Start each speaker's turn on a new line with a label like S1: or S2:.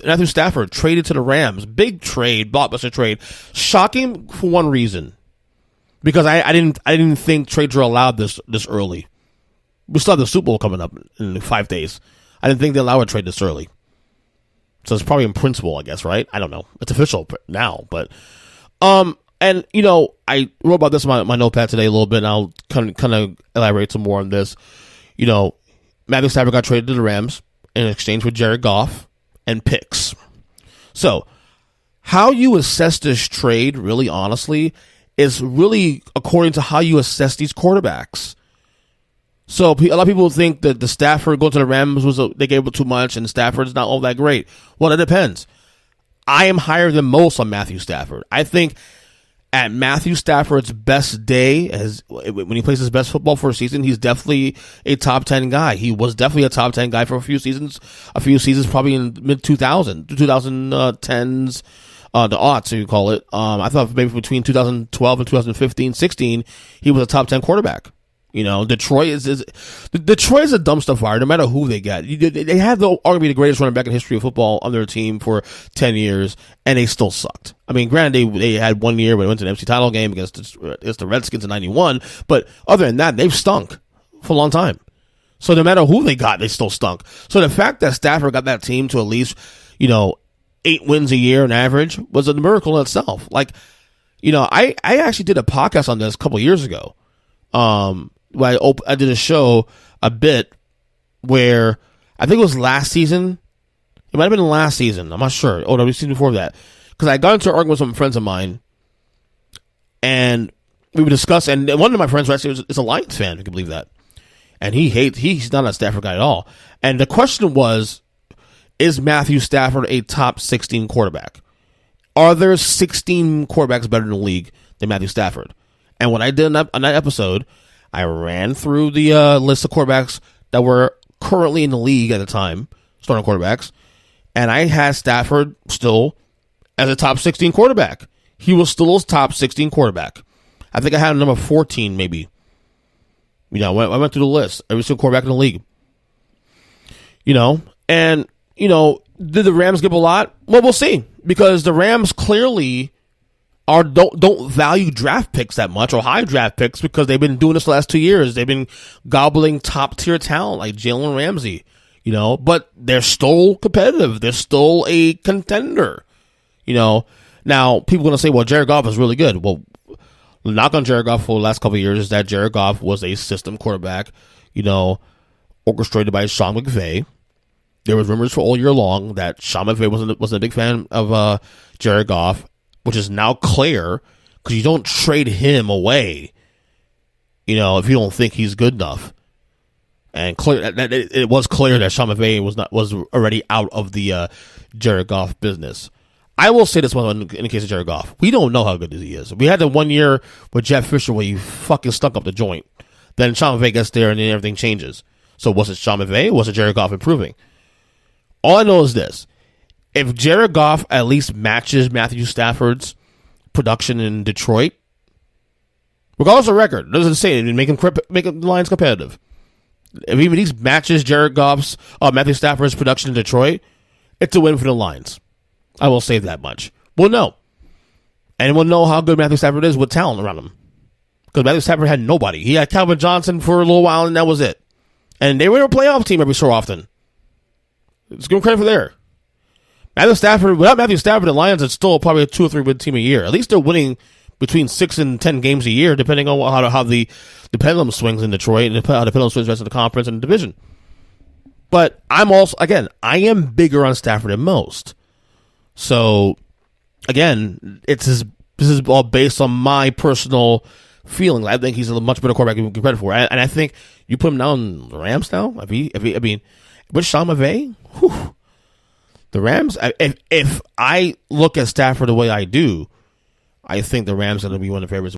S1: Matthew Stafford traded to the Rams. Big trade, blockbuster trade. Shocking for one reason. Because I didn't think trades were allowed this early. We still have the Super Bowl coming up in 5 days. I didn't think they allowed a trade this early. So it's probably in principle, I guess, right? I don't know. It's official now, but and I wrote about this on my notepad today a little bit, and I'll kind of elaborate some more on this. Matthew Stafford got traded to the Rams in exchange for Jared Goff and picks. So, how you assess this trade, really honestly, is really according to how you assess these quarterbacks. So a lot of people think that the Stafford going to the Rams they gave up too much, and Stafford's not all that great. Well, it depends. I am higher than most on Matthew Stafford. I think at Matthew Stafford's best day, when he plays his best football for a season, he's definitely a top 10 guy. He was definitely a top 10 guy for a few seasons probably in mid 2010s. The aughts, so you call it. I thought maybe between 2012 and 2015, 16, he was a top 10 quarterback. Detroit is a dumpster fire, no matter who they get. They had arguably the greatest running back in history of football on their team for 10 years, and they still sucked. I mean, granted, they had 1 year when they went to the NFC title game against the Redskins in 91, but other than that, they've stunk for a long time. So no matter who they got, they still stunk. So the fact that Stafford got that team to at least, 8 wins a year on average was a miracle in itself. I actually did a podcast on this a couple years ago. Where I did a show a bit where I think it was last season. It might have been last season. I'm not sure. Oh, no, it was season before that. Because I got into an argument with some friends of mine, and we would discuss. And one of my friends actually is a Lions fan. If you can believe that. And he's not a Stafford guy at all. And the question was, is Matthew Stafford a top 16 quarterback? Are there 16 quarterbacks better in the league than Matthew Stafford? And what I did on that episode, I ran through the list of quarterbacks that were currently in the league at the time, starting quarterbacks, and I had Stafford still as a top 16 quarterback. He was still a top 16 quarterback. I think I had him number 14, maybe. I went through the list, every single quarterback in the league. And did the Rams give a lot? Well, we'll see, because the Rams clearly don't value draft picks that much, or high draft picks, because they've been doing this the last 2 years. They've been gobbling top tier talent like Jalen Ramsey, but they're still competitive. They're still a contender, Now, people are going to say, well, Jared Goff is really good. Well, the knock on Jared Goff for the last couple of years is that Jared Goff was a system quarterback, orchestrated by Sean McVay. There was rumors for all year long that Sean McVay wasn't a big fan of Jared Goff, which is now clear, because you don't trade him away, if you don't think he's good enough. And it was clear that Sean McVay was already out of the Jared Goff business. I will say this one in the case of Jared Goff. We don't know how good he is. We had the 1 year with Jeff Fisher where he fucking stunk up the joint. Then Sean McVay gets there and then everything changes. So was it Sean McVay or was it Jared Goff improving? All I know is this. If Jared Goff at least matches Matthew Stafford's production in Detroit, regardless of record, doesn't say it, make the Lions competitive. If he at least matches Jared Goff's Matthew Stafford's production in Detroit, it's a win for the Lions. I will say that much. We'll know. And we'll know how good Matthew Stafford is with talent around him. Because Matthew Stafford had nobody. He had Calvin Johnson for a little while, and that was it. And they were a playoff team every so often. Let's give him credit for there. Without Matthew Stafford, the Lions are still probably a 2 or 3 win team a year. At least they're winning between 6 and 10 games a year, depending on how the pendulum swings in Detroit and how the pendulum swings the rest of the conference and the division. But I am bigger on Stafford than most. So, again, this is all based on my personal feelings. I think he's a much better quarterback than we give credit for. And I think you put him down the Rams now. With Sean McVay, the Rams, if I look at Stafford the way I do, I think the Rams are going to be one of the favorites